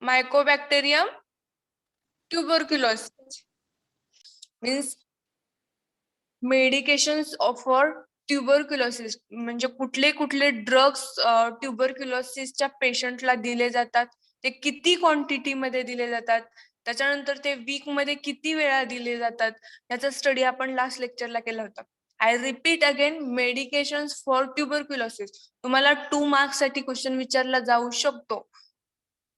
Mycobacterium tuberculosis means medications for tuberculosis म्हणजे कुठले कुठले ड्रग्स ट्युबरक्युलोसिसच्या पेशंटला दिले जातात, ते किती क्वांटिटी मध्ये दिले जातात, त्याच्यानंतर ते वीक मध्ये किती वेळा दिले जातात, याचा स्टडी आपण लास्ट लेक्चरला केला होता. I repeat again, medications for tuberculosis. तुम्हाला 2 मार्क्स साठी क्वेश्चन विचारला जाऊ शकतो.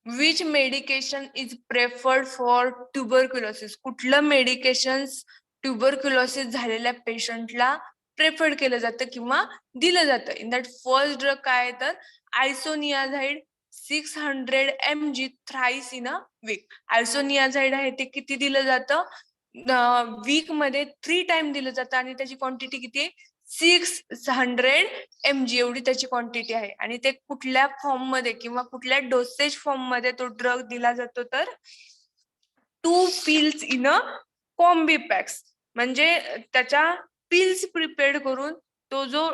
Which medication is preferred for tuberculosis? कुठलं मेडिकेशन्स ट्युबरक्युलोसिस झालेल्या पेशंटला प्रेफर्ड केलं जातं किंवा दिलं जातं. इन दॅट फर्स्ट ड्रग काय तर isoniazid 600 mg thrice in a week. Isoniazid आहे ते किती दिलं जातं? वीक मध्ये 3 टाइम दिलं जातं आणि त्याची क्वांटिटी किती आहे? 600 mg एवढी त्याची क्वांटिटी आहे. आणि ते कुठल्या फॉर्म मध्ये किंवा कुठल्या डोसेज फॉर्म मध्ये तो ड्रग दिला जातो तर 2 pills in a combi packs. म्हणजे त्याच्या पिल्स प्रिपेअर्ड करून तो जो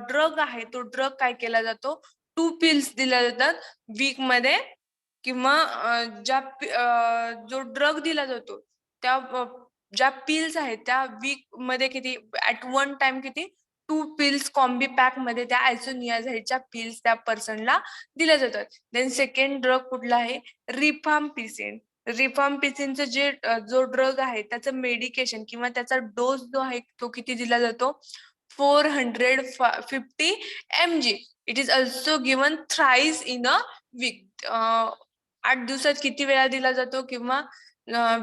ड्रग आहे तो ड्रग काय केला जातो, 2 पिल्स दिल्या जातात वीक मध्ये. किंवा जो ड्रग दिला जातो त्या ज्या पिल्स आहेत त्या वीक मध्ये किती ऍट वन टाइम किती 2 पिल्स कॉम्बी पॅक मध्ये त्या आयसोनियाझाइडच्या पिल्स त्या पर्सनला दिल्या जातात. देन सेकंड ड्रग कुठला आहे? रिफाम्पिसिन. रिफाम्पिसिनचं जो ड्रग आहे त्याचं मेडिकेशन किंवा त्याचा डोस जो आहे तो किती दिला जातो? 450 mg. It is also given thrice in a weak. 8 दिवसात किती वेळा दिला जातो किंवा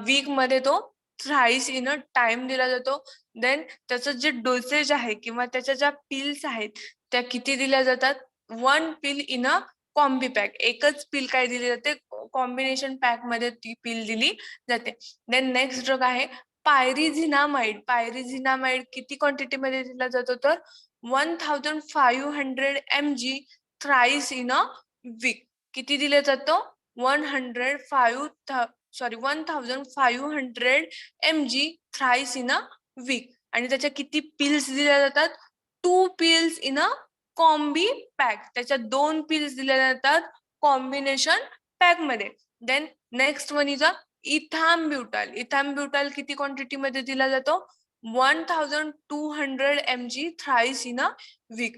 वीक मध्ये तो थ्राइस इन अ टाइम दिला जातो. देन त्याचं जे डोसेज आहे किंवा त्याच्या ज्या पिल्स आहेत त्या किती दिल्या जातात? 1 पिल इन अ कॉम्बी पॅक. एकच पिल काय दिली जाते? कॉम्बिनेशन पॅक मध्ये ती पिल दिली जाते. देन नेक्स्ट ड्रग आहे पायरिझिनामाइड. पायरिझिनामाइड किती क्वांटिटी मध्ये दिला जातो तर 1500 mg thrice in a week. किती दिले जातो? 1500 mg thrice in a week. आणि त्याच्या किती पिल्स दिल्या जातात? 2 pills in a combi pack. त्याच्या 2 पिल्स दिल्या जातात कॉम्बिनेशन पॅक मध्ये. Then next one is a ethambutol. Ethambutol किती क्वांटिटी मध्ये दिला जातो? 1200 mg thrice in a week.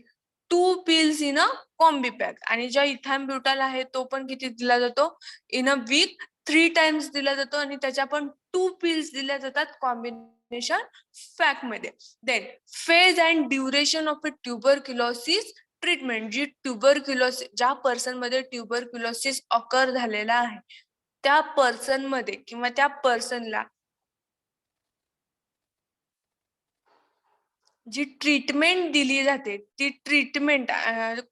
2 pills in a combi pack. आणि ज्या इथाम्ब्युटाल आहे तो पण किती दिला जातो? इन अ वीक 3 टाइम्स दिला जातो आणि त्याच्या पण 2 पिल्स दिल्या जातात कॉम्बिनेशन पॅक मध्ये. Then phase and duration of a tuberculosis treatment. जी ट्युबरक्युलोसिस ज्या पर्सन मध्ये ट्युबरक्युलोसिस ऑकर झालेला आहे त्या पर्सन मध्ये किंवा त्या पर्सनला जी ट्रीटमेंट दिली जाते ती ट्रीटमेंट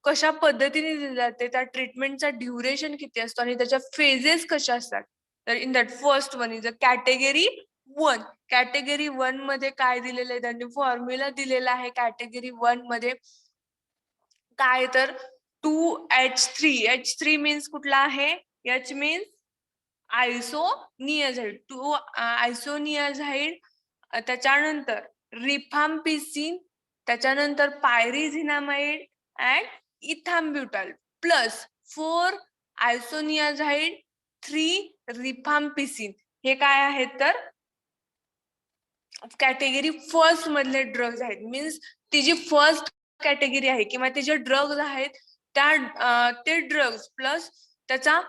कशा पद्धतीने दिली जाते, त्या ट्रीटमेंटचा ड्युरेशन किती असतो आणि त्याच्या फेजेस कशा असतात. तर in that first one is a category 1. Category 1 मध्ये काय दिलेलं आहे? त्यांनी फॉर्म्युला दिलेला आहे कॅटेगरी 1 मध्ये. काय तर 2H3. H3 मीन्स कुठला आहे? H means आयसोनियाझाइड. 2 आयसोनियाझाइड, त्याच्यानंतर रिफाम्पिसिन, त्याच्यानंतर पायरिझिनामाइड अँड इथाम्ब्युटाल प्लस 4 आयसोनियाझाइड 3 रिफाम्पिसिन. हे काय आहेत तर कॅटेगरी फर्स्ट मधले ड्रग्ज आहेत. मीन्स ती जी फर्स्ट कॅटेगरी आहे किंवा ते जे ड्रग्ज आहेत ते ड्रग्ज प्लस त्याचा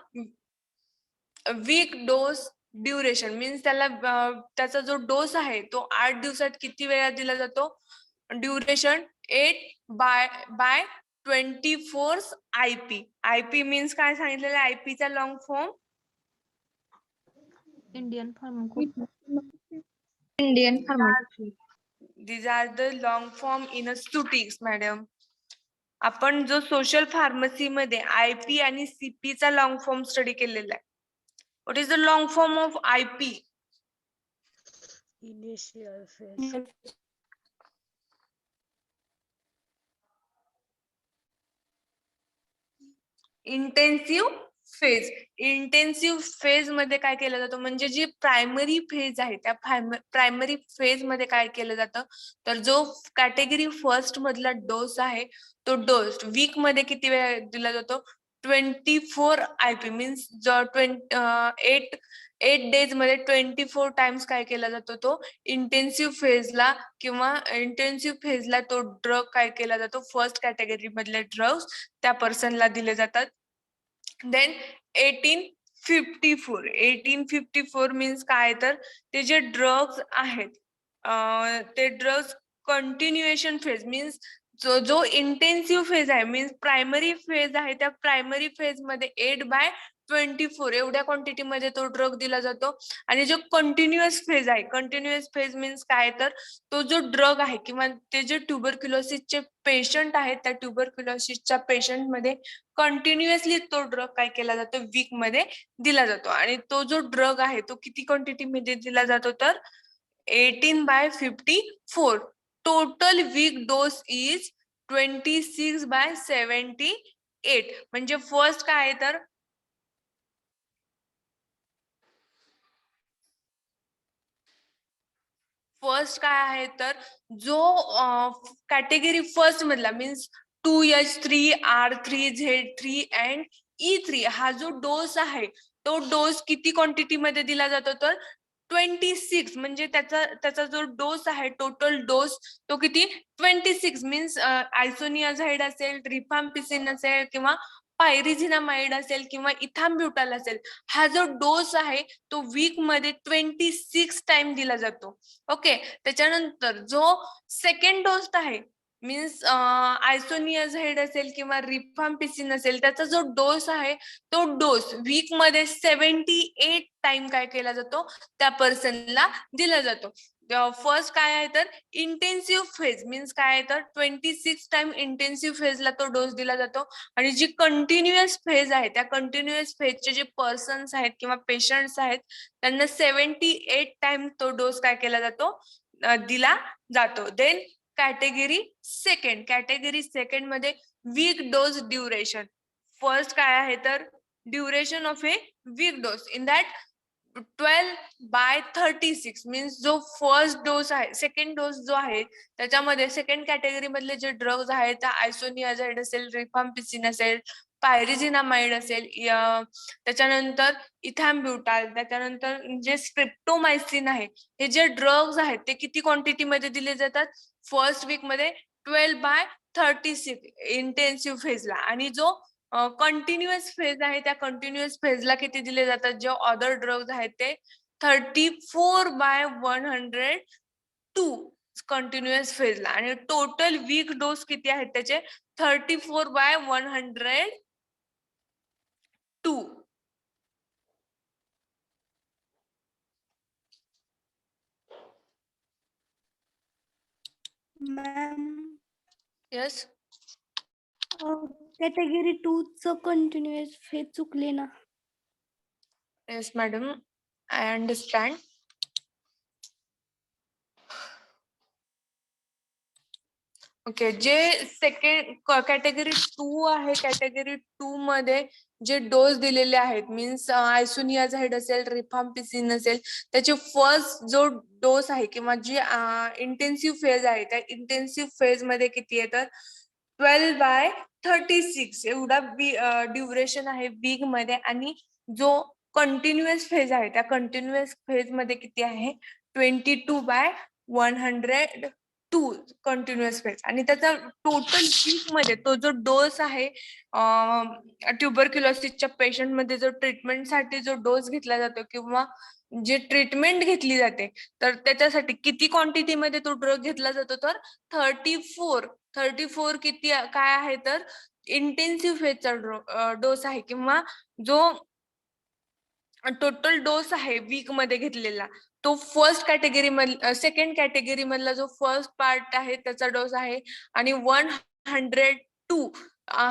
वीक डोस ड्युरेशन. मीन्स त्याचा जो डोस आहे तो 8 दिवसात किती वेळा दिला जातो? Duration 8 by 24 IP. IP means काय सांगितलेलं? IP चा long form Indian pharmacopoeia. These are the long form in a studies, madam. आपण जो सोशल फार्मसी मध्ये IP आणि CP चा लॉंग फॉर्म स्टडी केलेला आहे. What is the long form of IP? Initial phase. Intensive phase. Intensive phase मध्ये काय केलं जातं? म्हणजे जी प्रायमरी फेज आहे त्या प्रायमरी फेज मध्ये काय केलं जातं तर जो कॅटेगरी फर्स्ट मधला डोस आहे तो डोस वीक मध्ये किती वेळा दिला जातो? 24 IP मीन्स 8 डेज मध्ये 24 टाइम्स काय केला जातो, तो इंटेन्सिव्ह फेजला किंवा इंटेन्सिव्ह फेजला तो ड्रग काय केला जातो, फर्स्ट कॅटेगरी मधले ड्रग्स त्या पर्सनला दिले जातात. देन 1854 मीन्स काय, तर ते जे ड्रग्स आहेत ते ड्रग्स कंटिन्युएशन फेज मीन्स जो इंटेन्सिव्ह फेज आहे मीन्स प्रायमरी फेज आहे, त्या प्रायमरी फेज मध्ये 8/24 एवढ्या क्वांटिटी मध्ये तो ड्रग दिला जातो. आणि जो कंटिन्युअस फेज आहे, कंटिन्युअस फेज मीन्स काय, तर तो जो ड्रग आहे किंवा ते जे ट्युबरक्युलोसिसचे पेशंट आहेत, त्या ट्युबरक्युलोसिसच्या पेशंट मध्ये कंटिन्युअसली तो ड्रग काय केला जातो, वीक मध्ये दिला जातो. आणि तो जो ड्रग आहे तो किती क्वांटिटी मध्ये दिला जातो, तर 18/54. Total week dose is 26/78. म्हणजे फर्स्ट काय आहे, तर फर्स्ट काय आहे, तर जो कॅटेगरी फर्स्ट मधला मीन्स 2H3R3Z3 अँड E3 हा जो डोस आहे, तो डोस किती क्वांटिटी मध्ये दिला जातो, तर 26. म्हणजे त्याचा जो डोस आहे, टोटल डोस तो किती, 26 मीन्स आयसोनियाझाइड असेल, रिफाम्पिसिन असेल किंवा पायरिझिनामाइड असेल किंवा इथाम्ब्युटाल असेल, हा जो डोस आहे तो वीक मध्ये 26 टाइम दिला जातो. ओके. त्याच्यानंतर जो सेकंड डोस आहे मीन्स आयसोनियाझाइड असेल किंवा रिफाम्पिसिन असेल, त्याचा जो डोस आहे तो डोस वीक मध्ये 78 टाइम काय केला जातो, त्या पर्सनला दिला जातो. फर्स्ट काय आहे, तर इंटेन्सिव्ह फेज मीन्स काय आहे, तर 26 टाइम इंटेन्सिव्ह फेजला तो डोस दिला जातो. आणि जी कंटिन्युअस फेज आहे, त्या कंटिन्युअस फेजचे जे पर्सन्स आहेत किंवा पेशंट्स आहेत, त्यांना 78 टाइम तो डोस काय केला जातो, दिला जातो. देन कॅटेगरी सेकंड मध्ये वीक डोस ड्युरेशन. फर्स्ट काय आहे, तर duration of a week dose in that 12/36 means जो फर्स्ट डोस आहे, सेकंड डोस जो आहे त्याच्यामध्ये सेकंड कॅटेगरी मधले जे ड्रग्ज आहेत, त्या आयसोनियाझाइड असेल, रिफाम्पिसिन असेल, पायरिझिनामाइड असेल, त्याच्यानंतर इथॅम्ब्युटाल, त्याच्यानंतर जे स्ट्रिप्टोमायसिन आहे, हे जे ड्रग्ज आहेत ते किती क्वांटिटी मध्ये दिले जातात, फर्स्ट वीक मध्ये 12/36 इंटेन्सिव्ह फेजला. आणि जो कंटिन्युअस फेज आहे, त्या कंटिन्युअस फेजला किती दिले जातात, जे अदर ड्रग्ज आहेत ते 34/102 कंटिन्युअस फेजला. आणि टोटल वीक डोस किती आहेत त्याचे, 34/102. मॅम येस, कॅटेगरी 2 च कंटिन्युअस फेज चुकले ना. Yes madam, I understand. Okay. जे सेकंड कॅटेगरी 2 आहे, कॅटेगरी 2 मध्ये जे डोस दिलेले आहेत मीन्स आयसोनियाझाइड असेल, रिफाम्पिसिन असेल, त्याचे फर्स्ट जो डोस आहे किंवा जी इंटेन्सिव्ह फेज आहे, त्या इंटेन्सिव्ह फेज मध्ये किती आहे, तर 12/36 एवढा ड्युरेशन आहे वीक मध्ये. आणि जो कंटिन्युअस फेज आहे, त्या कंटिन्युअस फेज मध्ये किती आहे, 22/102 कंटिन्युअस फेज. आणि त्याचा टोटल वीक मध्ये तो जो डोस आहे, ट्युबरक्युलोसिसच्या पेशंट मध्ये जो ट्रीटमेंटसाठी जो डोस घेतला जातो किंवा जे ट्रीटमेंट घेतली जाते, तर त्याच्यासाठी किती क्वांटिटी मध्ये तो ड्रग घेतला जातो, तर 34 किती काय आहे, तर इंटेन्सिव्ह फेजचा डोस आहे किंवा जो टोटल डोस आहे वीक मध्ये घेतलेला, तो फर्स्ट कॅटेगरी मधला सेकंड कॅटेगरी मधला जो फर्स्ट पार्ट आहे त्याचा डोस आहे. आणि 102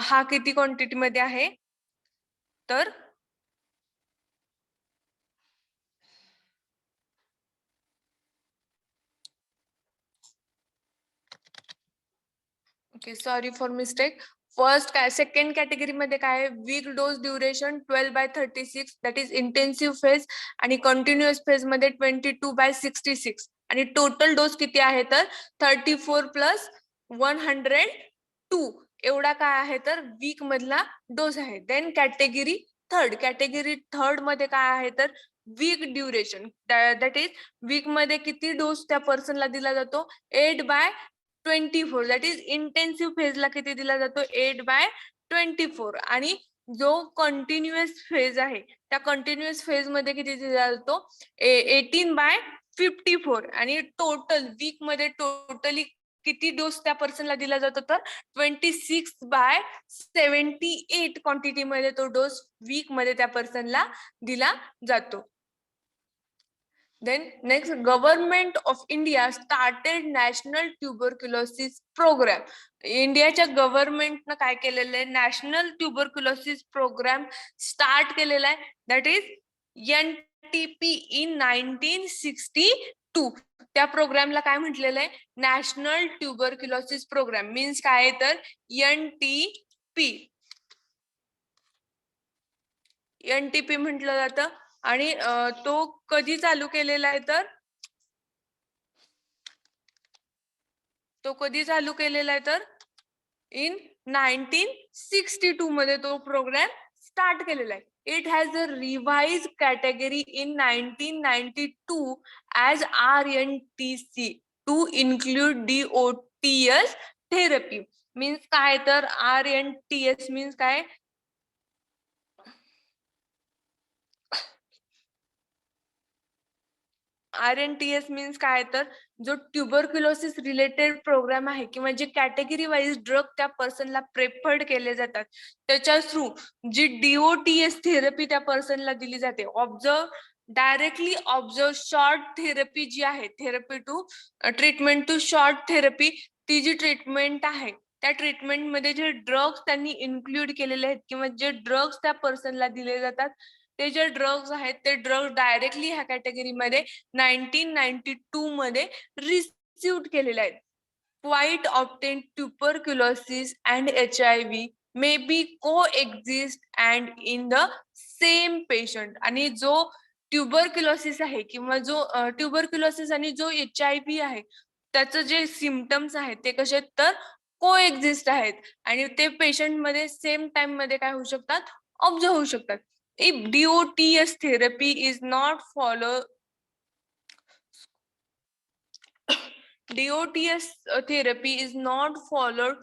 हा किती क्वांटिटी मध्ये आहे, तर okay, sorry for mistake. First काय, सेकंड कॅटेगरी मध्ये काय, week dose duration 12/36 that is intensive phase. आणि कंटिन्युअस फेज मध्ये 22/66. आणि टोटल डोस किती आहे, तर 34 + 102 एवढा काय आहे तर वीक मधला डोस आहे. देन कॅटेगरी थर्ड मध्ये काय आहे तर week duration, that is week मध्ये किती डोस त्या पर्सनला दिला जातो 8/24, दॅट इज इंटेन्सिव्ह फेजला किती दिला जातो 8/24. आणि जो कंटिन्युअस फेज आहे त्या कंटिन्युअस फेज मध्ये किती दिला जातो 18/54. आणि टोटल वीक मध्ये टोटली किती डोस त्या पर्सनला दिला जातो तर 26/78 क्वांटिटी मध्ये तो डोस वीक मध्ये त्या पर्सनला दिला जातो. Then next, Government of India started National Tuberculosis Program. इंडियाच्या गव्हर्नमेंटनं काय केलेलं आहे, नॅशनल ट्युबरक्युलोसिस प्रोग्राम स्टार्ट केलेला आहे, दॅट इज NTP इन 1962. त्या प्रोग्रामला काय म्हटलेलं आहे, नॅशनल ट्युबरक्युलोसिस प्रोग्राम. मीन्स काय तर NTP म्हटलं जातं. आणि तो कधी चालू केलेला आहे तर इन 1962 मध्ये तो प्रोग्राम स्टार्ट केलेला आहे. It has a revise category in 1992 as RNTC to include DOTS therapy. Means काय तर RNTS मीन्स काय, RNTS मीन्स काय तर जो ट्युबरक्युलोसिस रिलेटेड प्रोग्राम आहे किंवा जे कॅटेगरी वाईज ड्रग त्या पर्सनला प्रेफर्ड केले जातात त्याच्या थ्रू जी DOTS थेरपी त्या पर्सनला दिली जाते, डायरेक्टली ऑब्झर्व शॉर्ट थेरपी जी आहे, therapy to treatment to short therapy, ती जी ट्रीटमेंट आहे त्या ट्रीटमेंट मध्ये जे ड्रग्स त्यांनी इन्क्लूड केलेले आहेत किंवा जे ड्रग्स त्या पर्सनला दिले जातात ते जे ड्रग्स आहेत ते ड्रग्स डायरेक्टली ह्या कॅटेगरीमध्ये 1992 मध्ये रिसिव्ह केलेले आहेत. Quite often tuberculosis and HIV may be coexist and in the same patient. आणि जो ट्युबरक्युलोसिस आहे किंवा जो ट्युबरक्युलोसिस आणि जो HIV आहे त्याचं जे सिम्पटम्स आहेत ते कसे तर कोएक्झिस्ट आहेत आणि ते पेशंट मध्ये सेम टाइम मध्ये काय होऊ शकतात, ऑब्झर्व होऊ शकतात. If DOTS therapy is not followed, DOTS therapy is not followed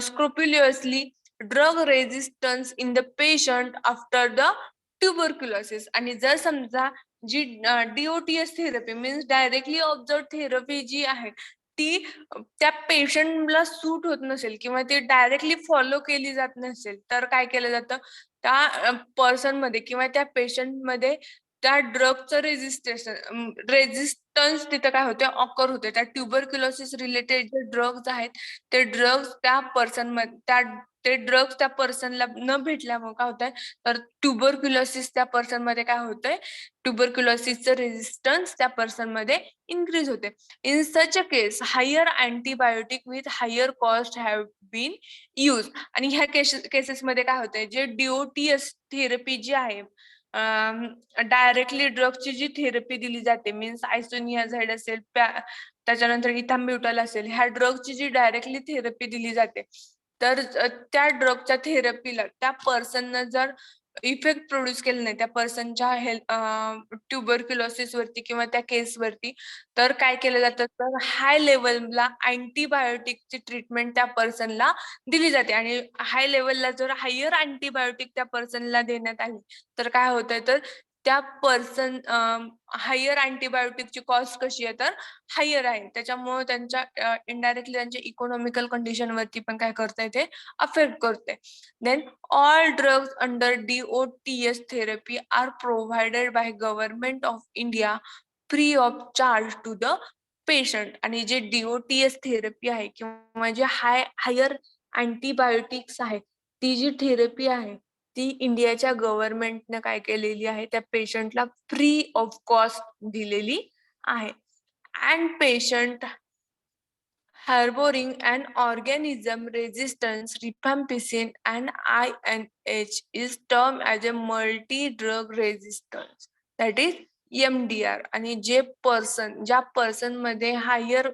scrupulously, drug resistance in the patient after the tuberculosis. आणि जर समजा जी DOTS therapy means directly observe therapy जी आहे ती त्या पेशंटला सूट होत नसेल किंवा ती डायरेक्टली फॉलो केली जात नसेल तर काय केलं जातं, त्या पर्सन मध्ये किंवा त्या पेशंट मध्ये त्या ड्रगचं रेजिस्टन्स तिथं काय होते, ऑकर होते. त्या ट्युबरक्युलोसिस रिलेटेड जे ड्रग्ज आहेत ते ड्रग्ज त्या पर्सन मध्ये ते ड्रग्ज त्या पर्सनला न भेटल्यामुळे काय होत आहे तर ट्युबरक्युलोसिस त्या पर्सन मध्ये काय होतंय, ट्युबरक्युलोसिसचं रेजिस्टन्स त्या पर्सन मध्ये इन्क्रीज होते. In such a case higher antibiotic with higher cost have been use. आणि ह्या केसेसमध्ये काय होतंय, जे DOTS थेरपी जी आहे डायरेक्टली ड्रगची जी थेरपी दिली जाते मीन्स आयसोनियाझाइड असेल त्याच्यानंतर इथाम्ब्युटल असेल, ह्या ड्रगची जी डायरेक्टली थेरपी दिली जाते तर त्या ड्रगच्या थेरपीला त्या पर्सननं जर इफेक्ट प्रोड्यूस केलं नाही त्या पर्सनच्या ट्युबरक्युलोसिस वरती किंवा त्या केस वरती, तर काय केलं जातं तर हाय लेवलला अँटीबायोटिकची ट्रीटमेंट त्या पर्सनला दिली जाते. आणि हाय लेवलला जर हायर अँटीबायोटिक त्या पर्सनला देण्यात आली तर काय होतंय तर त्या पर्सन हायर अँटीबायोटिकची कॉस्ट कशी आहे तर हायर आहे, त्याच्यामुळे त्यांच्या इनडायरेक्टली त्यांच्या इकॉनॉमिकल कंडिशन वरती पण काय करतंय ते अफेक्ट करते. Then all drugs under DOTS therapy are provided by Government of India free of charge to the patient. आणि जे DOTS थेरपी आहे किंवा जे हायर अँटीबायोटिक्स आहे ती जी थेरपी आहे ती इंडियाच्या गव्हर्नमेंटने काय केलेली आहे त्या पेशंटला फ्री ऑफ कॉस्ट दिलेली आहे. And patient harboring an organism resistance rifampicin and INH is termed as a multi-drug resistance, that is MDR. आणि ज्या पर्सन मध्ये हायर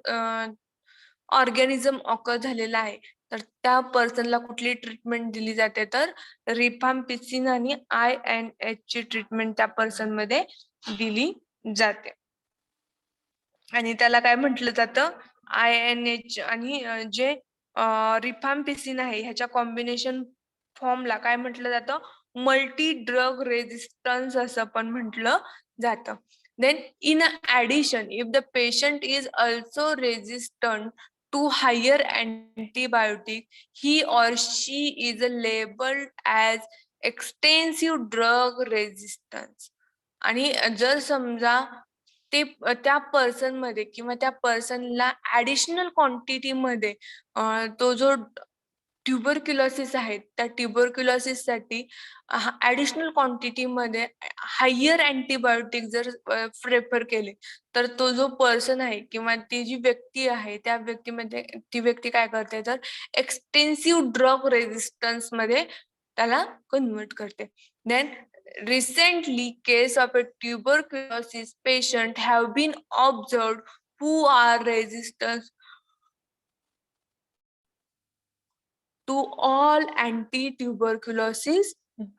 ऑर्गॅनिझम ऑकर झालेला आहे तर त्या पर्सनला कुठली ट्रीटमेंट दिली जाते तर रिफाम्पिसिन आणि INH ची ट्रीटमेंट त्या पर्सन मध्ये दिली जाते. आणि त्याला काय म्हटलं जातं INH आणि जे रिफाम्पिसिन आहे ह्याच्या कॉम्बिनेशन फॉर्मला काय म्हटलं जातं मल्टी ड्रग रेजिस्टन्स असं पण म्हटलं जातं. Then in addition, if the patient is also resistant to higher antibiotic, he or she is labeled as extensive drug resistance. आणि जर समजा ते त्या पर्सन मध्ये किंवा त्या पर्सनला ऍडिशनल क्वांटिटी मध्ये तो जो ट्युबरक्युलोसिस आहे त्या ट्युबरक्युलोसिस साठी ऍडिशनल क्वांटिटी मध्ये हायर अँटीबायोटिक जर प्रेफर केले तर तो जो पर्सन आहे किंवा ती जी व्यक्ती आहे त्या व्यक्तीमध्ये ती व्यक्ती काय करते तर एक्सटेन्सिव्ह ड्रग रेजिस्टन्स मध्ये त्याला कन्वर्ट करते. Then recently case of a tuberculosis patient have been observed who are resistant to all anti-tuberculosis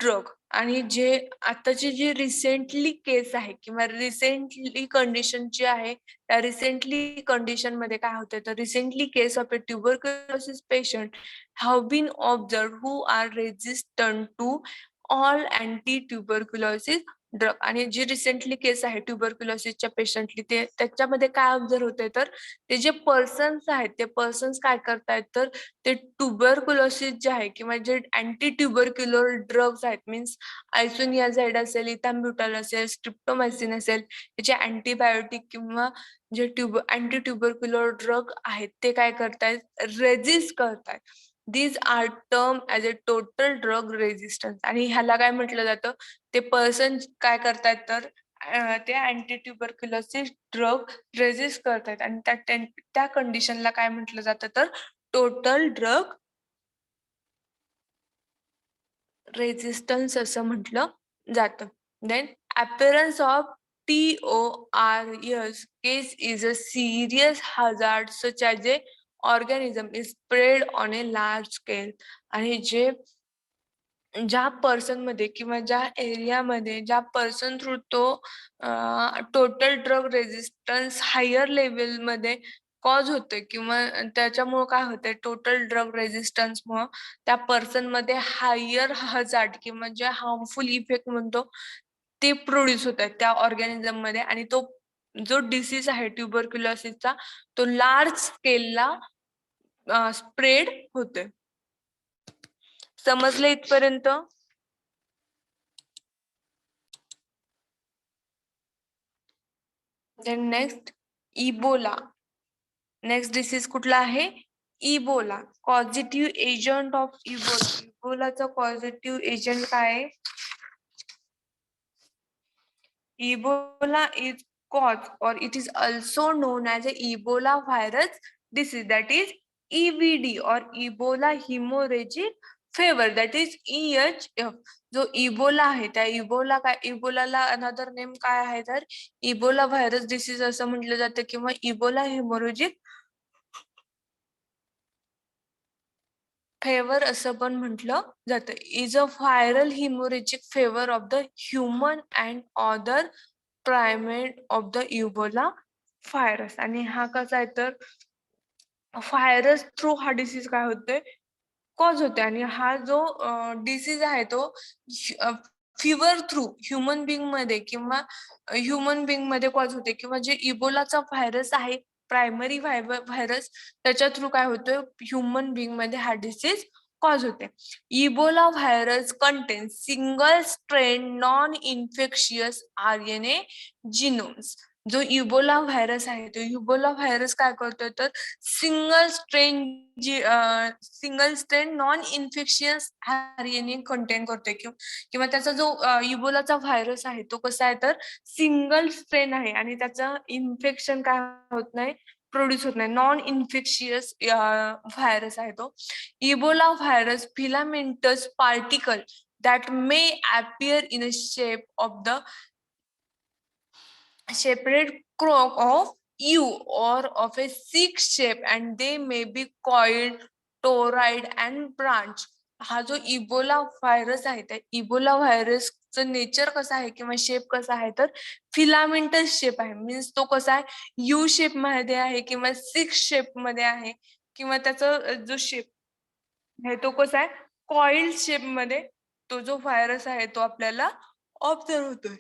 drug. आणि जे आताची जी रिसेंटली केस आहे किंवा रिसेंटली कंडिशन जी आहे त्या रिसेंटली कंडिशन मध्ये काय होते तर recently case of a tuberculosis patient have been observe who are resistant to all anti tuberculosis drug. आणि जी रिसेंटली केस आहे ट्युबरक्युलोसिसच्या पेशंटली ते त्याच्यामध्ये काय ऑब्झर्व होते तर ते जे पर्सन्स आहेत ते पर्सन्स काय करतायत तर ते ट्युबरक्युलोसिस जे आहे किंवा जे अँटी ट्युबरक्युलर ड्रग्स आहेत मीन्स आयसोनियाझाइड असेल इथॅम्ब्युटल असेल स्ट्रिप्टोमायसिन असेल याचे अँटीबायोटिक किंवा जे अँटी ट्युबरक्युलर ड्रग आहेत ते काय करतायत रेजिस्ट करतायत. These are term as a total drug resistance. आणि ह्याला काय म्हटलं जातं ते पर्सन काय करतायत तर ते अँटी ट्युबरक्युलोसिस ड्रग रेजिस्ट करतायत आणि त्या कंडिशनला काय म्हटलं जातं तर टोटल ड्रग रेजिस्टन्स असं म्हटलं जातं. Then appearance of TORS case is a serious hazard such as a organism is spread on a large scale. आणि जे ज्या पर्सन मध्ये किंवा ज्या एरियामध्ये ज्या पर्सन थ्रू तो total drug resistance higher level मध्ये कॉज होतोय किंवा त्याच्यामुळे काय होतंय टोटल ड्रग रेजिस्टन्स मुळे त्या पर्सन मध्ये हायर हजार्ड किंवा जे हार्मफुल इफेक्ट म्हणतो ते प्रोड्यूस होत आहेत त्या ऑर्गॅनिझम मध्ये. आणि तो जो डिसीज आहे ट्युबरक्युलोसिसचा तो लार्ज स्केलला स्प्रेड होतोय. समजलं इथपर्यंत? Then next Ebola. Next disease कुठला आहे Ebola. Positive agent of Ebola. इबोलाचा पॉझिटिव्ह एजंट काय आहे Ebola is caused or it is also known as a Ebola virus disease, that is EVD or Ebola hemorrhagic fever, that is EHF. जो Ebola आहे त्या Ebola काय इबोलाला another name काय आहे तर इबोला व्हायरस डिसीज असं म्हटलं जातं किंवा इबोला हेमोरेजिक फेवर असं पण म्हटलं जातं. Is a viral haemorrhagic fever of the human and other primate of the Ebola virus. आणि हा कसा आहे तर व्हायरस थ्रू हा डिसीज काय होतोय कॉज होते. आणि हा जो डिसीज आहे तो फिवर थ्रू ह्युमन बिंग मध्ये किंवा ह्युमन बिंग मध्ये कॉज होते किंवा जे इबोलाचा व्हायरस आहे प्रायमरी व्हायरस त्याच्या थ्रू काय होतोय ह्युमन बिंग मध्ये हा डिसीज कॉज होते. Ebola virus content single strain non infectious RNA genomes. जो इबोला व्हायरस आहे तो इबोला व्हायरस काय करतोय तर single strain non infectious RNA content करतोय किंवा त्याचा जो इबोलाचा व्हायरस आहे तो कसा आहे तर सिंगल स्ट्रेन आहे आणि त्याचं इन्फेक्शन काय होत नाही प्रोड्यूस होत नाही. नॉन इन्फेक्शियस व्हायरस आहे तो. Ebola virus filamentous particle that may appear in a shape of the separate crook of U or of a six shape and they may be coiled toroid and branch. हा जो Ebola virus आहे त्या Ebola व्हायरसचं nature कसं आहे किंवा shape कसा आहे तर फिलामेंटस शेप आहे. मीन्स तो कसा आहे यू शेप मध्ये आहे किंवा सिक्स शेप मध्ये आहे किंवा त्याचा जो शेप आहे तो कसा आहे कॉइल्ड शेप मध्ये तो जो व्हायरस आहे तो आपल्याला ऑब्झर्व होतोय.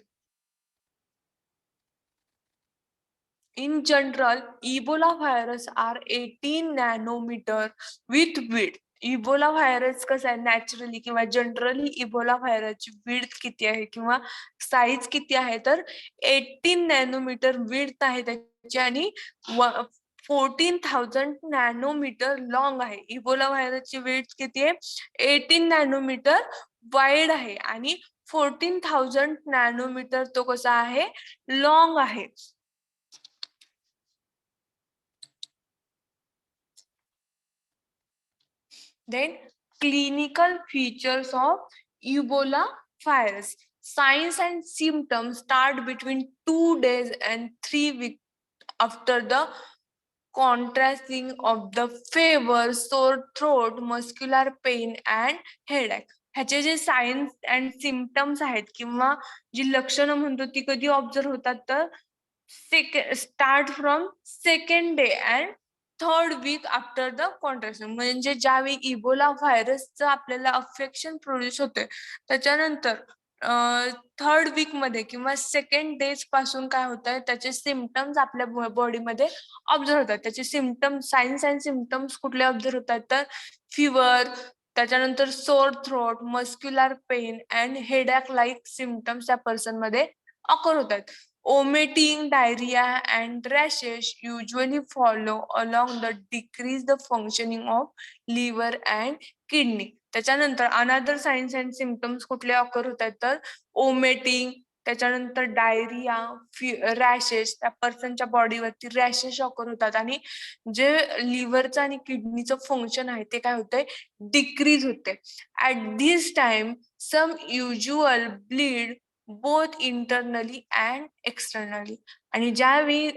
In general, Ebola virus are 18 nanometer with width. Ebola virus कसं आहे नॅचरली किंवा जनरली इबोला व्हायरसची विड्थ किती आहे किंवा साईज किती आहे तर 18 नॅनोमीटर विड्थ आहे त्याची आणि 14,000 नॅनोमीटर लॉंग आहे. इबोला व्हायरसची विड्थ किती आहे 18 नॅनोमीटर वाईड आहे आणि 14,000 नॅनोमीटर तो कसा आहे लॉंग आहे. Then clinical features of Ebola virus. Signs and symptoms start between 2 days and 3 weeks after the contrasting of the fever, sore throat, muscular pain and headache. ह्याचे जे सायन्स अँड सिम्पटम्स आहेत किंवा जी लक्षणं म्हणतो ती कधी ऑब्झर्व होतात तर start from second day and third week after the contraction. म्हणजे ज्यावेळी इबोला व्हायरसचं आपल्याला अफेक्शन प्रोड्यूस होते त्याच्यानंतर थर्ड वीक मध्ये किंवा सेकंड डेज पासून काय होत आहे त्याचे सिम्पटम्स आपल्या बॉडीमध्ये ऑब्झर्व होतात. त्याचे सिम्पटम्स सायन्स अँड सिम्पटम्स कुठले ऑब्झर्व होतात तर फिवर, त्याच्यानंतर sore throat, muscular pain and headache like symptoms त्या पर्सन मध्ये ऑकर होतात. Vomiting, diarrhea, and rashes usually follow along the decrease the functioning of liver and kidney. त्याच्यानंतर another science and symptoms कुठले occur होतात तर vomiting, त्याच्यानंतर diarrhoea, rashes, त्या पर्सनच्या बॉडीवरती rashes occur होतात आणि जे लिव्हरचं आणि किडनीचं फंक्शन आहे ते काय होतंय डिक्रीज होते. At this time some usual bleed both internally and externally. आणि ज्यावेळी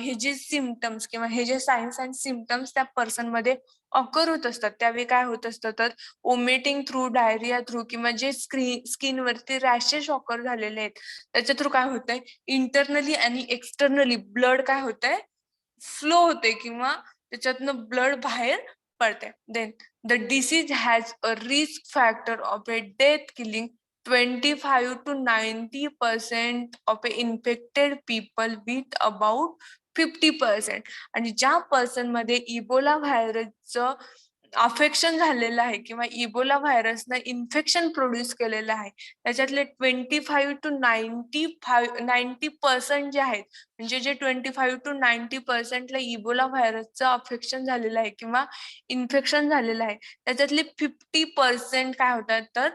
हे जे सिम्पटम्स किंवा हे जे सायन्स अँड सिम्पटम्स त्या पर्सन मध्ये ऑकर होत असतात त्यावेळी काय होत असतं तर ओमिटिंग थ्रू, डायरिया थ्रू किंवा जे स्किन वरती रॅशेस ऑकर झालेले आहेत त्याच्या थ्रू काय होतंय इंटरनली आणि एक्सटर्नली ब्लड काय होतंय फ्लो होते किंवा त्याच्यातनं ब्लड बाहेर पडते. Then the disease has a risk factor of a death killing 25 to 90% of infected people with about 50%. आणि ज्या पर्सन मध्ये इबोला व्हायरसचं अफेक्शन झालेलं आहे किंवा इबोला व्हायरसनं इन्फेक्शन प्रोड्यूस केलेलं आहे त्याच्यातले 25 to 90% जे आहेत म्हणजे जे 25 to 90% इबोला व्हायरसचं अफेक्शन झालेलं आहे किंवा इन्फेक्शन झालेलं आहे त्याच्यातले 50% काय होतात तर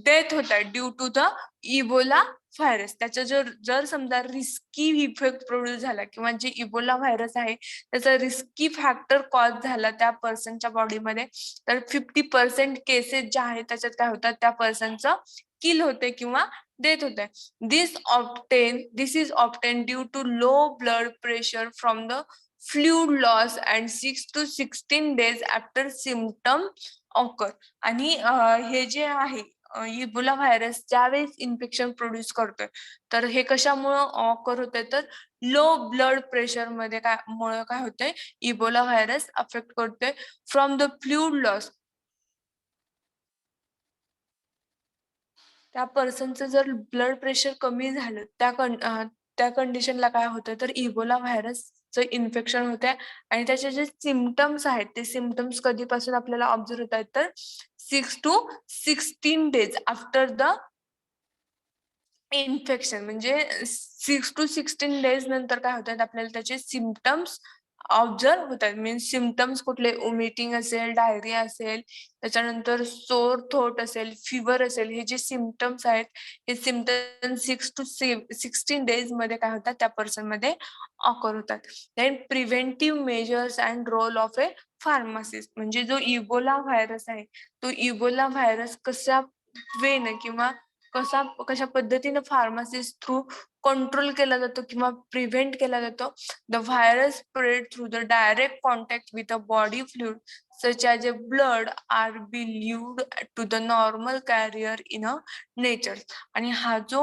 डेथ होतात due to the Ebola virus. त्याचा जर समजा रिस्की इफेक्ट प्रोड्यूस झाला किंवा जे इबोला व्हायरस आहे त्याचा रिस्की फॅक्टर कॉज झाला त्या पर्सनच्या बॉडीमध्ये तर 50% केसेस ज्या आहेत त्याच्यात काय होतात त्या पर्सनचं किल होते किंवा डेथ होते. This is often due to low blood pressure from the fluid loss and 6 to 16 days after symptom occur. आणि हे जे आहे इबोला व्हायरस ज्यावेळेस इन्फेक्शन प्रोड्यूस करतोय तर हे कशामुळे ऑकर होतंय तर लो ब्लड प्रेशर मध्ये काय होतंय इबोला व्हायरस अफेक्ट करतोय फ्रॉम द फ्लूइड लॉस. त्या पर्सनचं जर ब्लड प्रेशर कमी झालं त्या कंडिशनला काय होतं तर इबोला व्हायरसचं इन्फेक्शन होतंय आणि त्याचे जे सिम्पटम्स आहेत ते सिम्पटम्स कधीपासून आपल्याला ऑब्झर्व होत आहेत तर 6 to 16 days after the infection. म्हणजे 6 to 16 days नंतर काय होतात आपल्याला त्याचे सिम्पटम्स ऑब्झर्व होतात. मीन्स सिम्पटम्स कुठले ओमिटिंग असेल, डायरिया असेल, त्याच्यानंतर सोर थ्रोट असेल, फिवर असेल, हे जे सिम्पटम्स आहेत हे सिम्पटम्स 6 to 16 days मध्ये काय होतात त्या पर्सन मध्ये ऑकर होतात. Then preventive measures and role of a pharmacist. म्हणजे जो इबोला व्हायरस आहे तो इबोला व्हायरस कशा वेनं किंवा कशा पद्धतीने फार्मसिस्ट थ्रू कंट्रोल केला जातो किंवा प्रिव्हेंट केला जातो. The virus spread through the direct contact with a body fluid such as a blood are believed to the normal carrier in a nature. आणि हा जो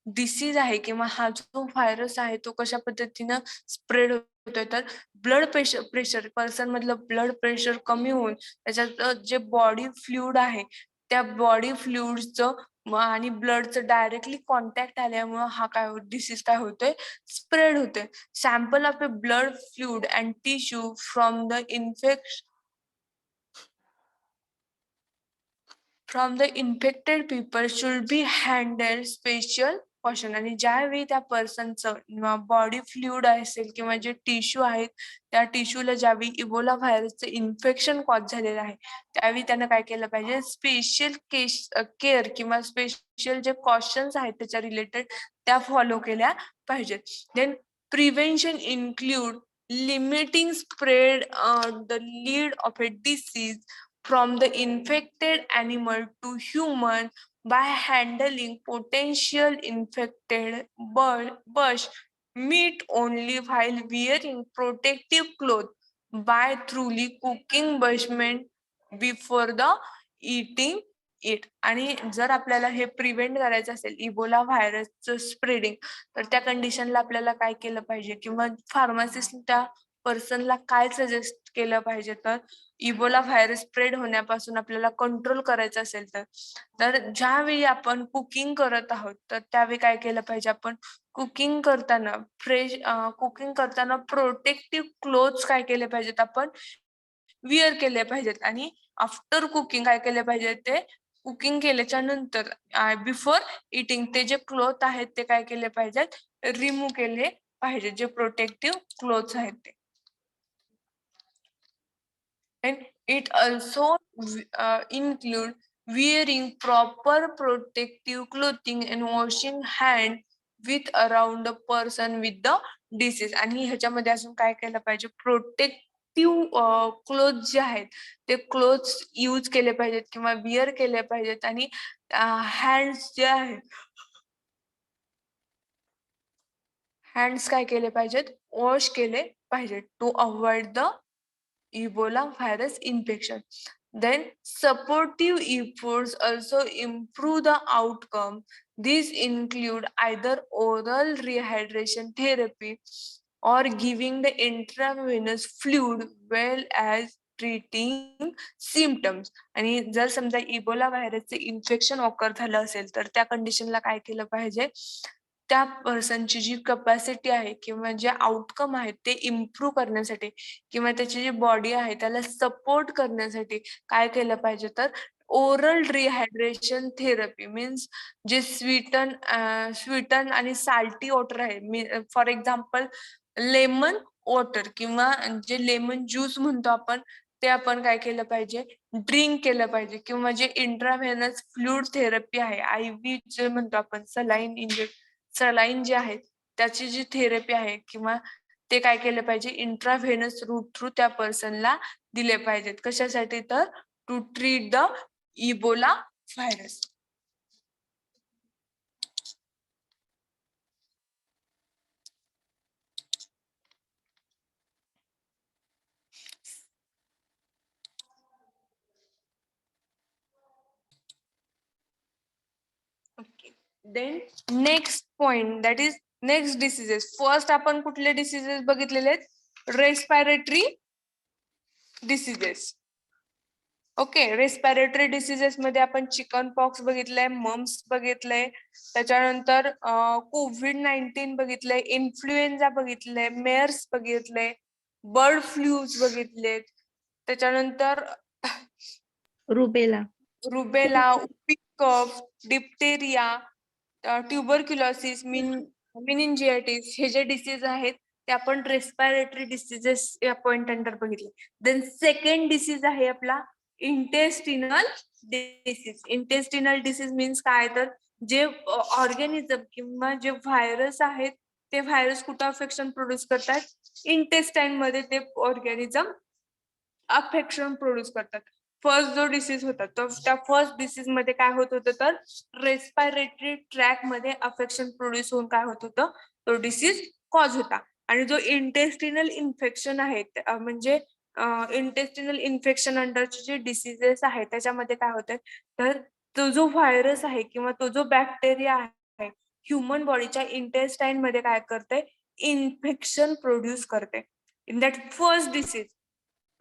डिसीज आहे किंवा हा जो व्हायरस आहे तो कशा पद्धतीनं स्प्रेड होतोय तर ब्लड प्रेशर पर्सन मधलं ब्लड प्रेशर कमी होऊन त्याच्यात जे बॉडी फ्लुइड आहे त्या बॉडी फ्लुइडचं आणि ब्लडचं डायरेक्टली कॉन्टॅक्ट आल्यामुळे हा काय डिसीज काय होतोय स्प्रेड होतोय. Sample of A blood fluid and tissue from the infected people should be handled special caution. आणि ज्यावेळी त्या पर्सनचं बॉडी फ्लुइड असेल किंवा जे टिश्यू आहेत त्या टिश्यूला ज्यावेळी इबोला व्हायरसचं इन्फेक्शन कॉज झालेलं आहे त्यावेळी त्यानं काय केलं पाहिजे स्पेशल केअर किंवा स्पेशल जे कॉशन्स आहेत त्याच्या रिलेटेड त्या फॉलो केल्या पाहिजेत. Then prevention include limiting spread the lead of a disease from the infected animal to human by handling potential infected bush meat only while wearing protective clothes by thoroughly cooking bushmeat before the eating it. आणि जर आपल्याला हे prevent करायचं असेल Ebola व्हायरसचं spreading तर त्या कंडिशनला आपल्याला काय केलं पाहिजे किंवा फार्मासिस्ट त्या पर्सनला काय सजेस्ट केलं पाहिजे तर इबोला व्हायरस स्प्रेड होण्यापासून आपल्याला कंट्रोल करायचं असेल तर ज्यावेळी आपण कुकिंग करत आहोत तर त्यावेळी काय केलं पाहिजे आपण कुकिंग करताना प्रोटेक्टिव्ह क्लोथ्स काय केले पाहिजेत आपण विअर केले पाहिजेत. आणि आफ्टर कुकिंग काय केले पाहिजे ते कुकिंग केल्याच्या नंतर बिफोर इटिंग ते जे क्लोथ आहेत ते काय केले पाहिजेत रिमूव्ह केले पाहिजे जे प्रोटेक्टिव्ह क्लोथ्स आहेत ते. And it also include wearing proper protective clothing and washing hand with around the person with the disease. आणि ह्याच्यामध्ये अजून काय केलं पाहिजे प्रोटेक्टिव्ह क्लोथ जे आहेत ते क्लोथ्स यूज केले पाहिजेत किंवा विअर केले पाहिजेत. आणि हँड्स जे आहेत हँड्स काय केले पाहिजेत वॉश केले पाहिजेत to avoid the Ebola virus infection. Then supportive efforts also improve the outcome. These include either oral rehydration therapy or giving the intravenous fluid well as treating symptoms. आणि जर समजा इबोला व्हायरसचे इन्फेक्शन ऑकर झालं असेल तर त्या कंडिशनला काय केलं पाहिजे त्या पर्सनची जी कपॅसिटी आहे किंवा जे आउटकम आहेत ते इम्प्रूव्ह करण्यासाठी किंवा त्याची जी बॉडी आहे त्याला सपोर्ट करण्यासाठी काय केलं पाहिजे तर ओरल रिहायड्रेशन थेरपी मीन्स जे स्वीटन आणि साल्टी वॉटर आहे फॉर एक्झाम्पल लेमन वॉटर किंवा जे लेमन ज्यूस म्हणतो आपण ते आपण काय केलं पाहिजे ड्रिंक केलं पाहिजे. किंवा जे इंट्राव्हेनस फ्लुइड थेरपी आहे IV जे म्हणतो आपण सलाईन जे आहेत त्याची जी थेरपी आहे किंवा ते काय केलं पाहिजे इंट्राव्हेनस रूट थ्रू त्या पर्सनला दिले पाहिजेत. कशासाठी तर to treat the Ebola virus. Okay. Then next point that is next diseases. First आपण कुठले डिसीजेस बघितलेले आहेत respiratory diseases. Okay. Respiratory diseases मध्ये आपण चिकन पॉक्स बघितलंय मम्स बघितलंय त्याच्यानंतर COVID-19 बघितलंय इन्फ्लुएन्झा बघितलंय मेअर्स बघितलंय बर्ड फ्लूज बघितलेत त्याच्यानंतर रुबेला रुबेला कफ डिप्टेरिया ट्युबरक्युलोसिस मिनिंजायटिस हे जे डिसीज आहेत ते आपण रेस्पिरेटरी डिसीजेस या पॉइंट अंडर बघितले. देन सेकंड डिसीज आहे आपला intestinal disease. Intestinal disease means काय तर जे ऑर्गॅनिझम किंवा जे व्हायरस आहेत ते व्हायरस कुठं अफेक्शन प्रोड्यूस करतात इंटेस्टाईन मध्ये ते ऑर्गॅनिझम अफेक्शन प्रोड्यूस करतात. फर्स्ट जो डिसीज होता तर त्या फर्स्ट डिसीज मध्ये काय होत होतं तर रेस्पिरेटरी ट्रॅक मध्ये अफेक्शन प्रोड्यूस होऊन काय होत होतं तो डिसीज कॉज होता. आणि जो इंटेस्टिनल इन्फेक्शन आहे म्हणजे इंटेस्टिनल इन्फेक्शन अंडरचे जे डिसीजेस आहेत त्याच्यामध्ये काय होतंय तर तो जो व्हायरस आहे किंवा तो जो बॅक्टेरिया आहे ह्युमन बॉडीच्या इंटेस्टाईन मध्ये काय करते इन्फेक्शन प्रोड्यूस करते. In that first disease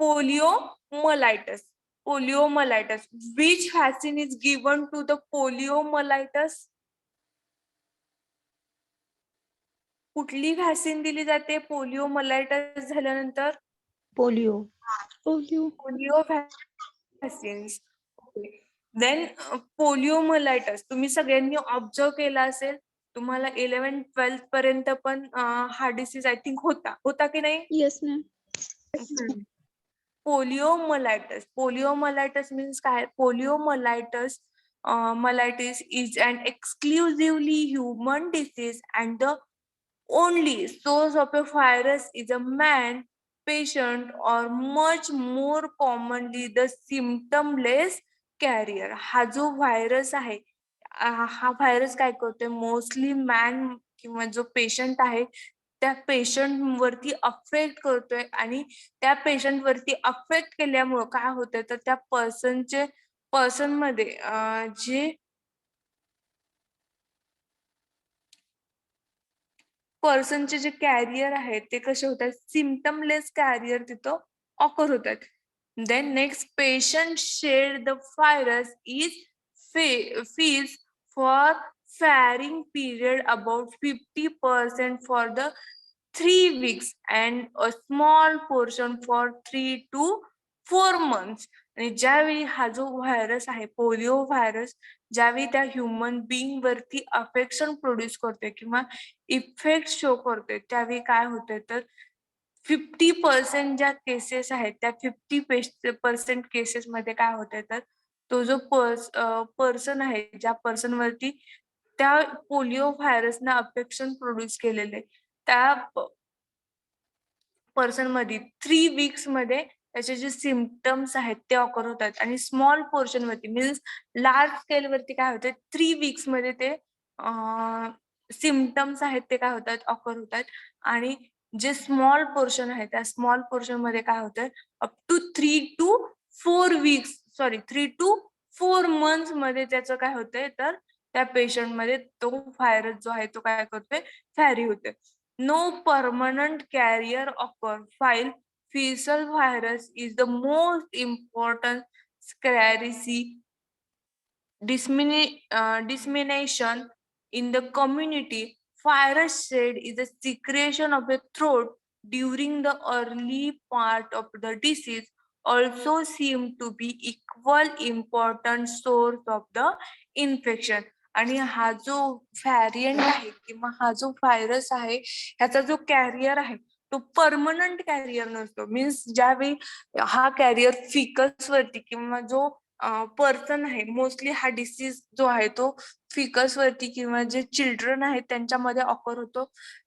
poliomyelitis. Poliomyelitis. Which vaccine is given to the poliomyelitis? कुठली व्हॅक्सिन दिली जाते पोलिओमलायटिस झाल्यानंतर? पोलिओ. Polio vaccines. देन पोलिओमलायटिस तुम्ही सगळ्यांनी ऑब्झर्व केला असेल. तुम्हाला 11th-12th पर्यंत पण हा डिसीज आय थिंक होता की नाही? Yes ma'am. Poliomyelitis means काय? Poliomyelitis myelitis is an exclusively human disease and the only source of a virus is a man patient or much more commonly the symptomless carrier. हा जो virus आहे हा virus काय करतोय mostly man किंवा जो patient आहे त्या पेशंट वरती अफेक्ट करतोय आणि त्या पेशंट वरती अफेक्ट केल्यामुळं काय होतंय तर त्या पर्सन मध्ये जे पर्सनचे जे कॅरियर आहेत ते कसे होतात सिम्पटमलेस कॅरियर तिथं ऑकर होतात. Then next patient share the virus is feels for varying period about 50% for the 3 weeks and a small portion for 3 to 4 months. आणि ज्यावेळी हा जो व्हायरस आहे पोलिओ व्हायरस ज्यावेळी त्या ह्युमन बिंग वरती अफेक्शन प्रोड्यूस करतोय किंवा इफेक्ट शो करतोय त्यावेळी काय होतंय तर 50% ज्या केसेस आहेत त्या 50% केसेस मध्ये काय होतंय तर तो जो पर्सन आहे ज्या पर्सन वरती त्या पोलिओ व्हायरसनं अफेक्शन प्रोड्यूस केलेले त्या पर्सन मध्ये 3 weeks मध्ये त्याचे जे सिम्पटम्स आहेत ते ऑकर होतात आणि स्मॉल पोर्शन वरती मीन्स लार्ज स्केल वरती काय होते 3 weeks मध्ये ते सिम्पटम्स आहेत ते काय होतात ऑकर होतात आणि जे स्मॉल पोर्शन आहे त्या स्मॉल पोर्शन मध्ये काय होतंय up to 3 to 4 weeks 3 to 4 months मध्ये त्याचं काय होतंय तर त्या पेशंट मध्ये तो व्हायरस जो आहे तो काय करतोय फॅरी होतोय. No permanent carrier occur while fecal virus is the most important sclerosis dissemination in the community. Virus shed is a secretion of the throat during the early part of the disease also seem to be equal important source of the infection. आणि हा जो variant आहे किंवा हा जो virus आहे ह्याचा जो कॅरियर आहे तो परमनंट कॅरियर नसतो. मीन्स ज्यावेळी हा कॅरियर फिकस वरती किंवा जो पर्सन आहे मोस्टली हा डिसीज जो आहे तो फिकस वरती किंवा जे चिल्ड्रन आहेत त्यांच्यामध्ये ऑकर होतो.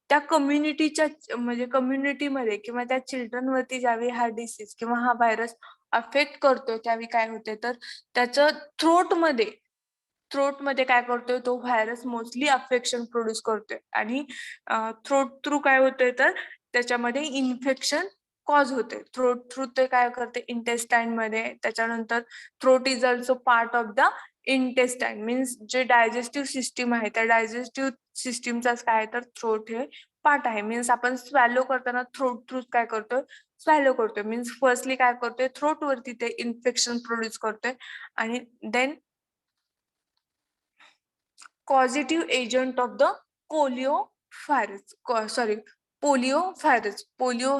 त्या कम्युनिटीच्या म्हणजे कम्युनिटीमध्ये किंवा त्या चिल्ड्रन वरती ज्यावेळी हा डिसीज किंवा हा व्हायरस अफेक्ट करतोय त्यावेळी काय होते तर त्याचं थ्रोट मध्ये काय करतोय तो व्हायरस मोस्टली अफेक्शन प्रोड्यूस करतोय आणि थ्रोट थ्रू काय होतंय तर त्याच्यामध्ये इन्फेक्शन कॉज होते. थ्रोट थ्रू ते काय करते इंटेस्टाईन मध्ये त्याच्यानंतर throat is also part of the intestine means जे डायजेस्टिव्ह सिस्टीम आहे त्या डायजेस्टिव्ह सिस्टीमचाच काय तर थ्रोट हे पार्ट आहे. मीन्स आपण स्वॅलो करताना थ्रोट थ्रू काय करतोय स्वॅलो करतोय मीन्स फर्स्टली काय करतोय थ्रोट वरती ते इन्फेक्शन प्रोड्यूस करतोय आणि then causative agent of the polio virus polio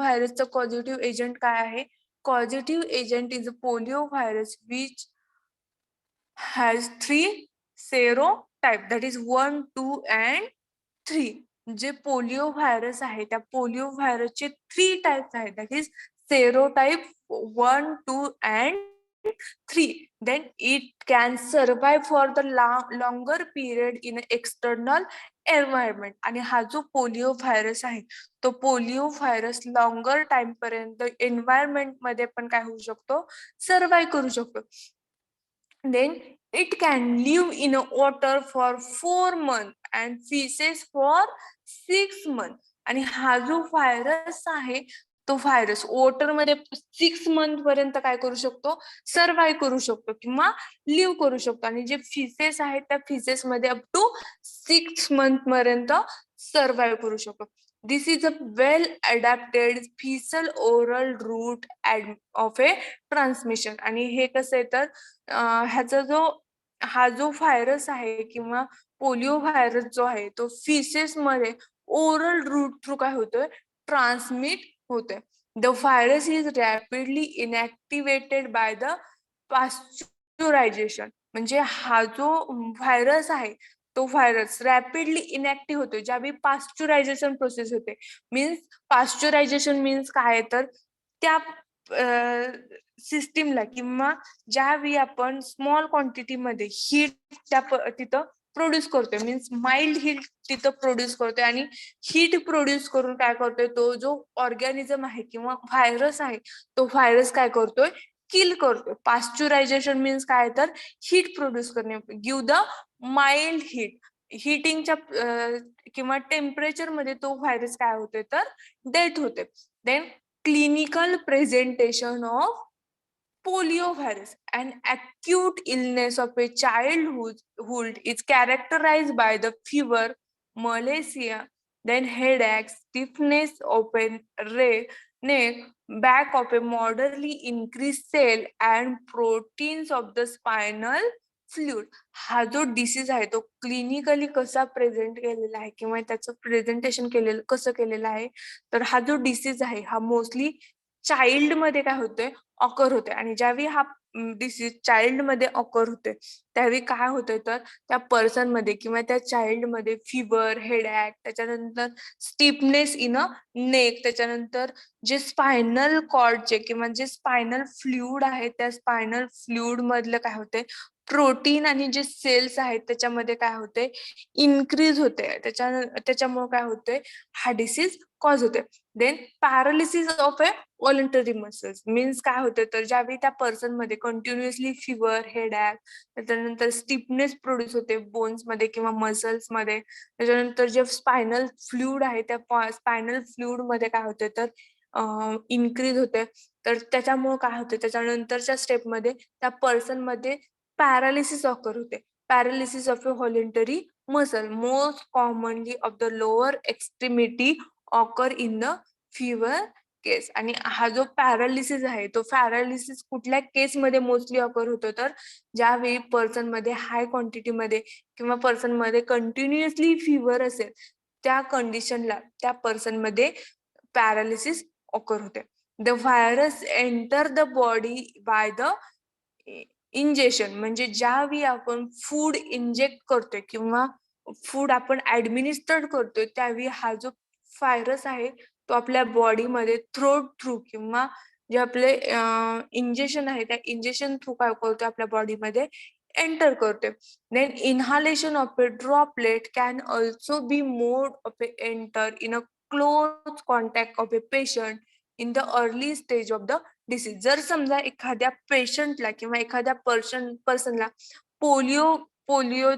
virusचं causative agent काय आहे causative agent is a polio virus which has 3 serotype that is 1, 2 and 3. जे पोलिओ व्हायरस आहे त्या पोलिओ व्हायरसचे 3 टाइप्स आहेत that is serotype 1, 2 and 3. Then it can survive for the longer period in external environment. आणि हा जो polio virus आहे तो polio virus longer time पर्यंत एन्व्हायरमेंट मध्ये पण काय होऊ शकतो, सर्वाइव्ह करू शकतो. Then it can live in a water for 4 months and feces for 6 months. आणि हा जो व्हायरस आहे तो व्हायरस वॉटर मध्ये 6 मंथ पर्यंत काय करू शकतो, सर्वाइव्ह करू शकतो किंवा लिव्ह करू शकतो. आणि जे फिसेस आहेत त्या फिसेस मध्ये अप टू 6 मंथ पर्यंत सर्वाइव्ह करू शकतो. This is a well adapted faecal oral route of a transmission. आणि हे कसं आहे तर ह्याचा हा जो व्हायरस आहे किंवा पोलिओ व्हायरस जो आहे तो फिसेस मध्ये ओरल रूट थ्रू काय होतोय, ट्रान्समिट होतोय. The virus is rapidly inactivated by the pasteurisation. म्हणजे हा जो व्हायरस आहे तो व्हायरस रॅपिडली इनॅक्टिव्ह होतो ज्यावेळी पाश्चुरायझेशन प्रोसेस होते. मीन्स पाश्चुरायझेशन मीन्स काय तर त्या सिस्टीमला किंवा ज्यावेळी आपण स्मॉल क्वांटिटीमध्ये हीट तिथं प्रोड्यूस करतोय, मीन्स माइल्ड हीट तिथं प्रोड्यूस करतोय. आणि हीट प्रोड्यूस करून काय करतोय, तो जो ऑर्गॅनिझम आहे किंवा व्हायरस आहे तो व्हायरस काय करतोय, किल करतोय. पाश्चुरायझेशन मीन्स काय तर हीट प्रोड्यूस करणे, गिव्ह द माइल्ड हीट. हिटिंगच्या किंवा टेम्परेचर मध्ये तो व्हायरस काय होतोय तर डेथ होते. Then clinical presentation of poliovirus, an acute illness of a childhood, is characterized by the fever, malaise, then headache, stiffness of a neck, back of a moderately increased cell, and proteins of the spinal fluid. हा जो disease आहे तो clinically कसा present केलेला आहे किंवा त्याचं presentation केलेलं कसं केलेलं आहे तर हा जो डिसीज आहे हा मोस्टली चाइल्ड मध्ये काय होतोय, ऑकर होते. आणि ज्यावेळी हा डिसीज चाइल्ड मध्ये ऑकर होते त्यावेळी काय होतंय तर त्या पर्सन मध्ये किंवा त्या चाइल्ड मध्ये फिवर, हेडॅक, त्याच्यानंतर स्टिफनेस इन अ नेक, त्याच्यानंतर जे स्पायनल कॉर्डचे किंवा जे स्पायनल फ्लुइड आहे त्या स्पायनल फ्लुइड मधलं काय होते, प्रोटीन आणि जे सेल्स आहेत त्याच्यामध्ये काय होते, इन्क्रीज होते. त्याच्यामुळे काय होते, हा डिसीज कॉज होते. Then paralysis of a voluntary muscles means काय होते तर ज्यावेळी त्या पर्सन मध्ये कंटिन्युअसली फिवर, हेडॅक, त्याच्यानंतर स्टिफनेस प्रोड्यूस होते बोन्स मध्ये किंवा मसल्स मध्ये, त्याच्यानंतर जे स्पायनल फ्लुइड आहे त्या स्पायनल फ्लुइड मध्ये काय होते तर इन्क्रीज होते. तर त्याच्यामुळे काय होते, त्याच्यानंतरच्या स्टेपमध्ये त्या पर्सन मध्ये पॅरालिसिस ऑकर होते. Paralysis of a voluntary muscle most commonly of the lower extremity occur in the fever case. आणि हा जो पॅरालिसिस आहे तो पॅरालिसिस कुठल्या केसमध्ये मोस्टली ऑकर होतो तर ज्यावेळी पर्सन मध्ये हाय क्वांटिटीमध्ये किंवा पर्सन मध्ये कंटिन्युअसली फिवर असेल त्या कंडिशनला त्या पर्सन मध्ये पॅरालिसिस ऑकर होते. The virus enter the body by the injection. म्हणजे ज्यावेळी आपण फूड इंजेक्ट करतोय किंवा फूड आपण ऍडमिनिस्टर्ड करतोय त्यावेळी हा जो व्हायरस आहे तो आपल्या बॉडीमध्ये थ्रोट थ्रू किंवा जे आपले इंजेक्शन आहे त्या इंजेक्शन थ्रू काय करतोय आपल्या बॉडीमध्ये एंटर करतोय. Then inhalation of a droplet can also be mode of a enter in a close contact of a patient in the early stage of the disease. जर समजा एखाद्या पेशंटला किंवा एखाद्या पर्सनला पोलिओ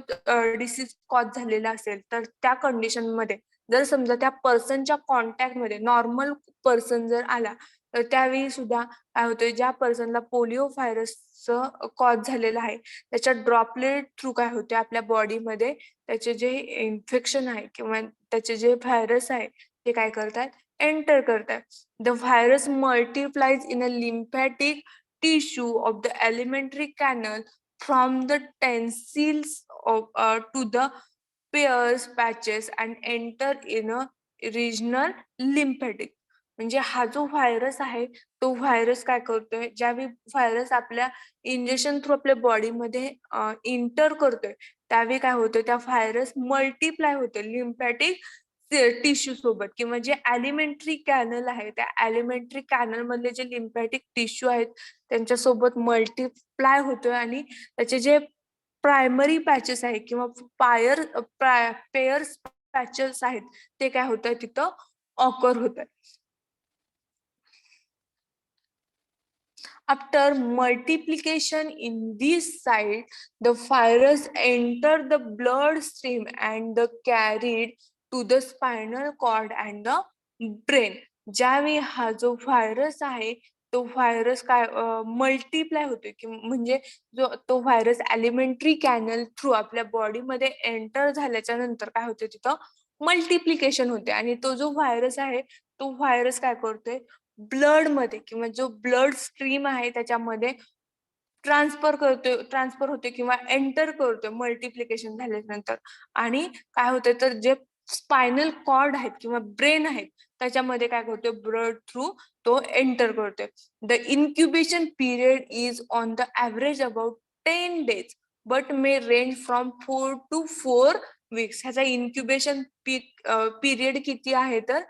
डिसीज कॉज झालेला असेल तर त्या कंडिशन मध्ये जर समजा त्या पर्सनच्या कॉन्टॅक्ट मध्ये नॉर्मल पर्सन जर आला तर त्यावेळी सुद्धा काय होतंय, ज्या पर्सनला पोलिओ व्हायरसचं कॉज झालेलं आहे त्याच्या ड्रॉपलेट थ्रू काय होते आपल्या बॉडीमध्ये त्याचे जे इन्फेक्शन आहे किंवा त्याचे जे व्हायरस आहे ते काय करतात, एंटर करतात. The virus multiplies in a lymphatic tissue of the alimentary canal from the tonsils to the pairs patches and enter in a regional lymphatic. म्हणजे हा जो व्हायरस आहे तो व्हायरस काय करतोय, ज्यावेळी व्हायरस आपल्या इंजेक्शन थ्रू आपल्या बॉडीमध्ये इंटर करतोय त्यावेळी काय होतंय, त्या व्हायरस मल्टिप्लाय होते लिम्फॅटिक टिश्यू सोबत किंवा जे ॲलिमेंटरी कॅनल आहे त्या ॲलिमेंटरी कॅनल मधले जे लिम्फॅटिक टिश्यू आहेत त्यांच्यासोबत मल्टिप्लाय होतोय आणि त्याचे जे प्रायमरी पॅचेस आहेत किंवा पेयर्स पॅचेस आहेत ते काय होत आहे तिथं ऑकर होत आहे. After multiplication in this site, the virus enter the bloodstream and the carried to the spinal cord and the brain. ज्यावेळी हा जो व्हायरस आहे तो व्हायरस काय मल्टिप्लाय होतोय की म्हणजे जो तो व्हायरस ॲलिमेंटरी कॅनल थ्रू आपल्या बॉडीमध्ये एंटर झाल्याच्या नंतर काय होते तिथं मल्टिप्लिकेशन होते आणि तो जो व्हायरस आहे तो व्हायरस काय करतोय ब्लड मध्ये किंवा जो ब्लड स्ट्रीम आहे त्याच्यामध्ये ट्रान्सफर होते किंवा एंटर करतोय मल्टिप्लिकेशन झाल्यानंतर आणि काय होतंय तर जे स्पायनल कॉर्ड आहेत किंवा ब्रेन आहेत त्याच्यामध्ये काय करतोय ब्लड थ्रू तो एंटर करतोय. The incubation period is on the average about 10 days but may range from 4 to 4 weeks. ह्याचा इन्क्युबेशन पिरियड किती आहे तर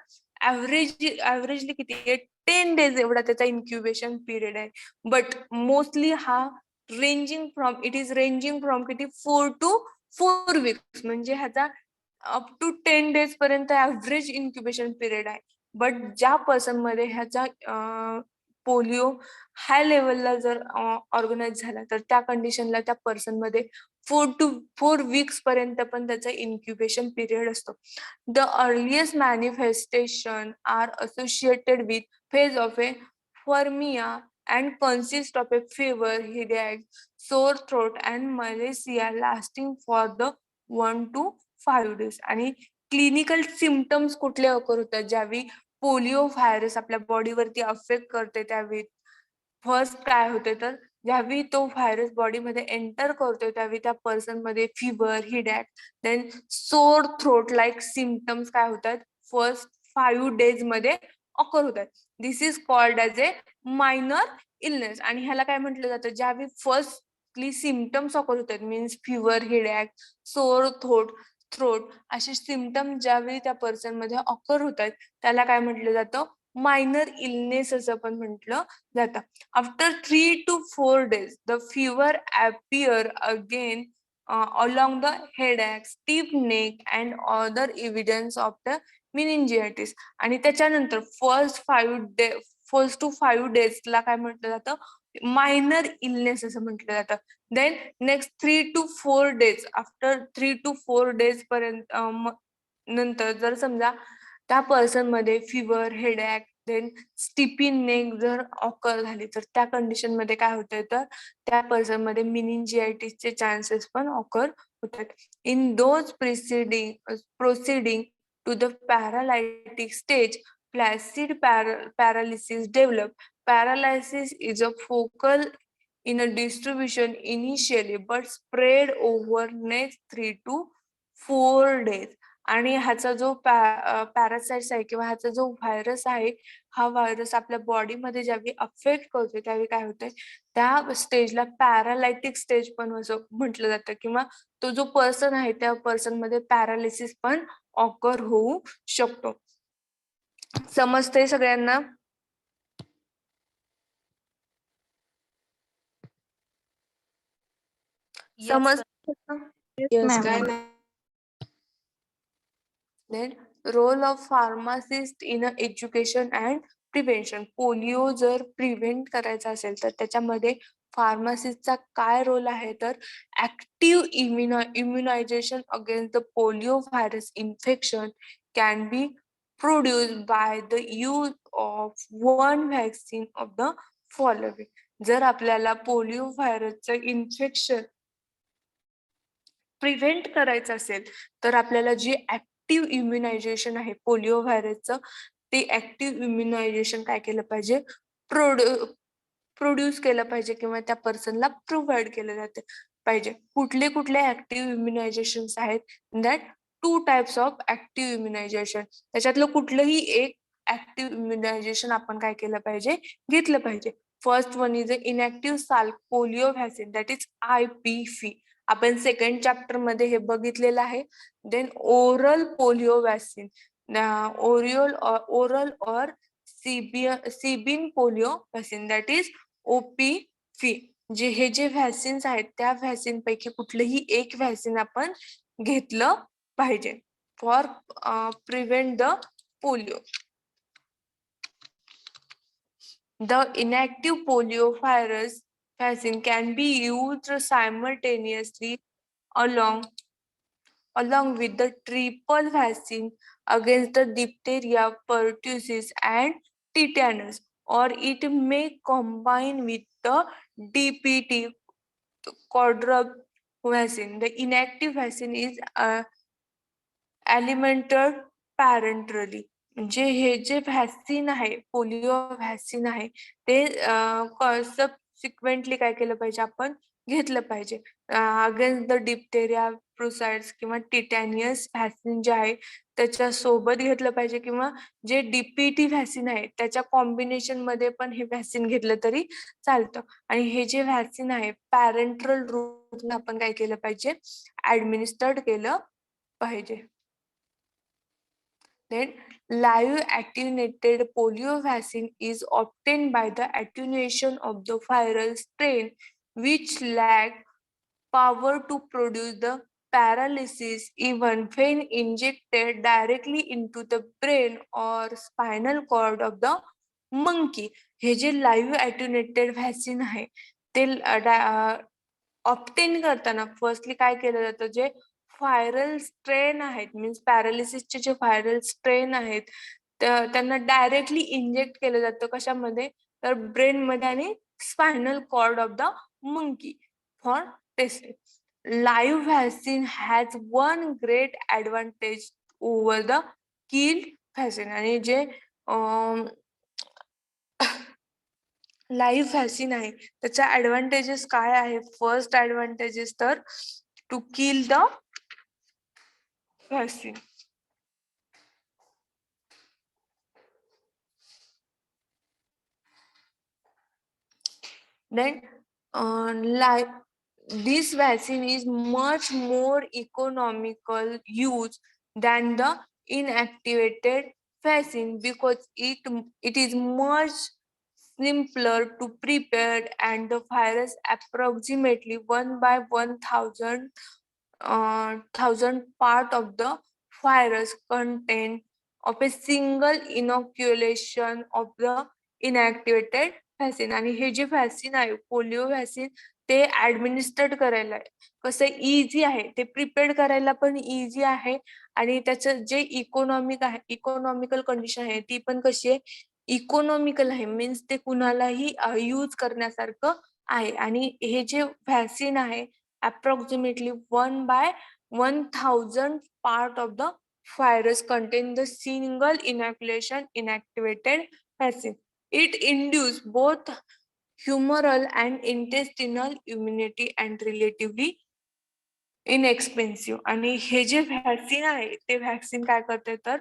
ऍव्हरेजली किती आहे 10 days एवढा त्याचा इन्क्युबेशन पिरियड आहे. बट मोस्टली हा इट इज रेंजिंग फ्रॉम किती 4 to 4 weeks म्हणजे ह्याचा अप टू 10 days पर्यंत ऍव्हरेज इन्क्युबेशन पिरियड आहे. बट ज्या पर्सन मध्ये ह्याचा पोलिओ हाय लेवलला जर ऑर्गनाइज झाला तर त्या कंडिशनला त्या पर्सन मध्ये 4 to 4 weeks पर्यंत पण त्याचा इन्क्युबेशन पिरियड असतो. The earliest manifestation are associated with phase of a viraemia and consist of a fever, headache, sore throat and malaria lasting for the 1 to 5 days. आणि क्लिनिकल सिम्पटम्स कुठले occur होतात ज्यावेळी polio virus आपल्या बॉडीवरती affect करते त्यावेळी first काय होते तर ज्यावेळी तो व्हायरस बॉडीमध्ये एंटर करतोय त्यावेळी त्या पर्सन मध्ये fever headache then sore throat like symptoms काय होतात फर्स्ट 5 days मध्ये ऑकर होतात. This is called as a minor illness आणि ह्याला काय म्हटलं जातं ज्यावेळी फर्स्टली सिम्पटम्स ऑकर होतात means fever headache sore throat असे सिम्पटम ज्यावेळी त्या पर्सन मध्ये ऑकर होतात त्याला काय म्हटलं जातं मायनर इलनेस असं पण म्हटलं जातं. After 3 to 4 days the fever appear again along the headache, stiff neck and other evidence of the meningitis. आणि त्याच्यानंतर फर्स्ट टू 5 days ला काय म्हटलं जातं मायनर इलनेस असं म्हटलं जातं. Then next 3 to 4 days after 3 to 4 days पर्यंत नंतर जर समजा त्या पर्सन मध्ये fever headache then stiff neck जर ऑकर झाली तर त्या कंडिशन मध्ये काय होतंय तर त्या पर्सन मध्ये मिनिंजियाटिसचे चान्सेस पण ऑकर होतात. In those proceeding to the paralytic stage flaccid paralysis develop. Paralysis is a focal in a distribution initially but spread over next 3 to 4 days. आणि ह्याचा जो पॅरासाइट्स आहे किंवा ह्याचा जो व्हायरस आहे हा व्हायरस आपल्या बॉडीमध्ये ज्यावेळी अफेक्ट करतोय त्यावेळी काय होतंय त्या स्टेजला पॅरालायटिक स्टेज पण असं म्हटलं जातं किंवा तो जो पर्सन आहे त्या पर्सन मध्ये पॅरालिसिस पण ऑकर होऊ शकतो. समजतंय सगळ्यांना? समजतं? Yes, काय ma'am. नाही. Then role of pharmacist in education and prevention. Polio जर प्रिव्हेंट करायचा असेल तर त्याच्यामध्ये फार्मासिस्टचा काय रोल आहे तर active immunisation against the polio virus infection can be produced by the use of one vaccine of the following. जर आपल्याला पोलिओ व्हायरसचं इन्फेक्शन प्रिव्हेंट करायचं असेल तर आपल्याला जी ऍक्टिव्ह इम्युनायझेशन आहे पोलिओ व्हायरसचं ते ऍक्टिव्ह इम्युनायझेशन काय केलं पाहिजे प्रोड्यूस केलं पाहिजे किंवा त्या पर्सनला प्रोव्हाइड केलं जाते पाहिजे. कुठले ऍक्टिव्ह इम्युनायझेशन आहेत that 2 types of active immunisation. त्याच्यातलं कुठलंही एक ऍक्टिव्ह इम्युनायझेशन आपण काय केलं पाहिजे घेतलं पाहिजे. First one is inactive Salk polio vaccine that is IPV. आपण सेकंड चॅप्टर मध्ये हे बघितलेलं आहे. Then oral polio vaccine oral or Sebin polio vaccine, that is OPV. हे जे व्हॅक्सिन्स आहेत त्या व्हॅक्सिन पैकी कुठलंही एक व्हॅक्सिन आपण घेतलं पाहिजे for prevent the polio. The inactive poliovirus vaccine can be used simultaneously along with the triple vaccine against the diphtheria, pertussis, and tetanus, or it may combine with the DPT quadruple vaccine. The inactive vaccine is alimented parenterally. म्हणजे हे जे vaccine आहे, polio vaccine आहे, ते subsequently काय केलं पाहिजे, आपण घेतलं पाहिजे. अगेन्स्ट द डिप्थेरिया, प्रोसाइट्स किंवा टिटॅनियस व्हॅक्सिन जे आहे त्याच्या सोबत घेतलं पाहिजे, किंवा जे डीपीटी व्हॅक्सिन आहे त्याच्या कॉम्बिनेशन मध्ये पण हे व्हॅक्सिन घेतलं तरी चालतं. आणि हे जे व्हॅक्सिन आहे पॅरेंटल रूटने आपण काय केलं पाहिजे, ऍडमिनिस्टर्ड केलं पाहिजे. Then live attenuated polio vaccine is obtained by the attenuation of the viral strain which lack power to produce the paralysis even when injected directly into the brain or spinal cord of the monkey. हे जे live ॲट्युनेटेड vaccine आहे ते obtain करताना firstly काय केलं जातं, जे viral strain आहेत मीन्स पॅरालिसिसचे जे व्हायरल स्ट्रेन आहेत त्यांना डायरेक्टली इंजेक्ट केलं जातं. कशामध्ये, तर ब्रेन मध्ये आणि spinal cord of the monkey for testing. Live vaccine has one great advantage over the kill vaccine. आणि जे लाईव्ह व्हॅक्सिन आहे त्याच्या ऍडव्हान्टेजेस काय आहे, फर्स्ट ऍडव्हान्टेजेस तर to kill the vaccine. Then this vaccine is much more economical use than the inactivated vaccine because it is much simpler to prepare and the virus approximately 1 by 1,000 part of the virus content of a single inoculation of the inactivated vaccine. आणि हे जे vaccine आहे polio vaccine ते ऍडमिनिस्टर्ड करायला कसं easy आहे, ते prepared करायला पण इझी आहे आणि त्याचं जे इकॉनॉमिकल कंडिशन आहे ती पण कशी आहे, इकॉनॉमिकल आहे. मीन्स ते कुणालाही यूज करण्यासारखं आहे. आणि हे जे व्हॅक्सिन आहे approximately 1 by 1,000 part of the virus contain the single inoculation inactivated vaccine. It induces both humoral and intestinal immunity and relatively इनएक्सपेन्सिव्ह. आणि हे जे व्हॅक्सिन आहे ते व्हॅक्सिन काय करते, तर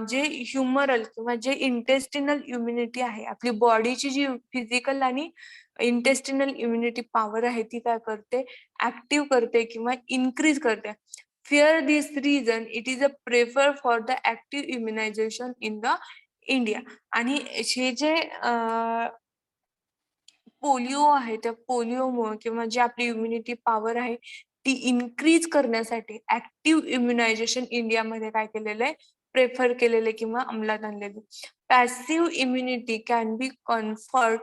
जे ह्युमरल किंवा जे इंटेस्टिनल इम्युनिटी आहे, आपली बॉडीची जी फिजिकल आणि इंटेस्टिनल इम्युनिटी पॉवर आहे ती काय करते, ऍक्टिव्ह करते किंवा इन्क्रीज करते. Fear this reason it is a prefer for the active immunisation in the India. आणि हे जे पोलिओ आहे त्या पोलिओमुळे किंवा जी आपली इम्युनिटी पॉवर आहे ती इन्क्रीज करण्यासाठी ऍक्टिव्ह इम्युनायझेशन इंडियामध्ये काय केलेलं आहे, प्रेफर केलेले किंवा अंमलात आणलेले. Passive immunity can be conferred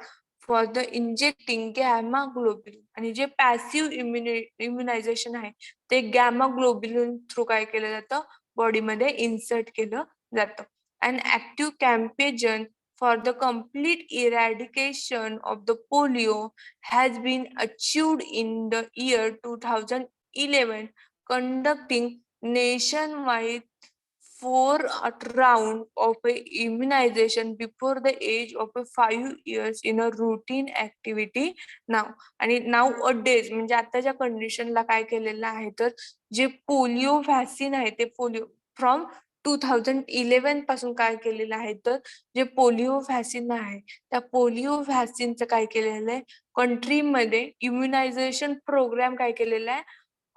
for the injecting gamma globulin. आणि जे पॅसिव्ह इम्युनायझेशन आहे ते गॅमा ग्लोब्युलिन थ्रू काय केलं जातं, बॉडीमध्ये इन्सर्ट केलं जातं. And active campaign for the complete eradication of the polio has been achieved in the year 2011, conducting nationwide 4 round of immunization before the age of 5 years in a routine activity now. आणि nowadays म्हणजे आताच्या कंडिशनला काय केलेलं आहे, तर जे polio vaccine आहे ते पोलिओ फ्रॉम 2011 पासून काय केलेलं आहे, तर जे पोलिओ व्हॅक्सिन आहे त्या पोलिओ व्हॅक्सिनचं काय केलेलं आहे, कंट्रीमध्ये इम्युनायझेशन प्रोग्राम काय केलेला आहे,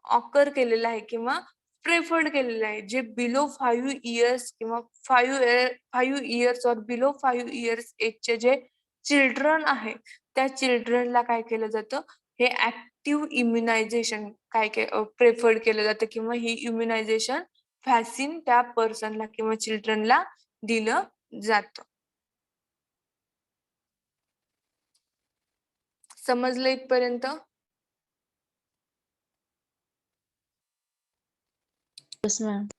ऑकर केलेला आहे किंवा प्रेफर्ड केलेलं आहे. जे बिलो 5 इयर्स किंवा 5 इयर्स और बिलो 5 इयर्स एजचे जे चिल्ड्रन आहे, त्या चिल्ड्रनला काय केलं जातं, हे ऍक्टिव्ह इम्युनायझेशन काय प्रेफर्ड केलं जातं किंवा ही इम्युनायझेशन व्हॅक्सिन त्या पर्सनला किंवा चिल्ड्रनला दिलं जातं. समजलं इथपर्यंत? Yes, ma'am.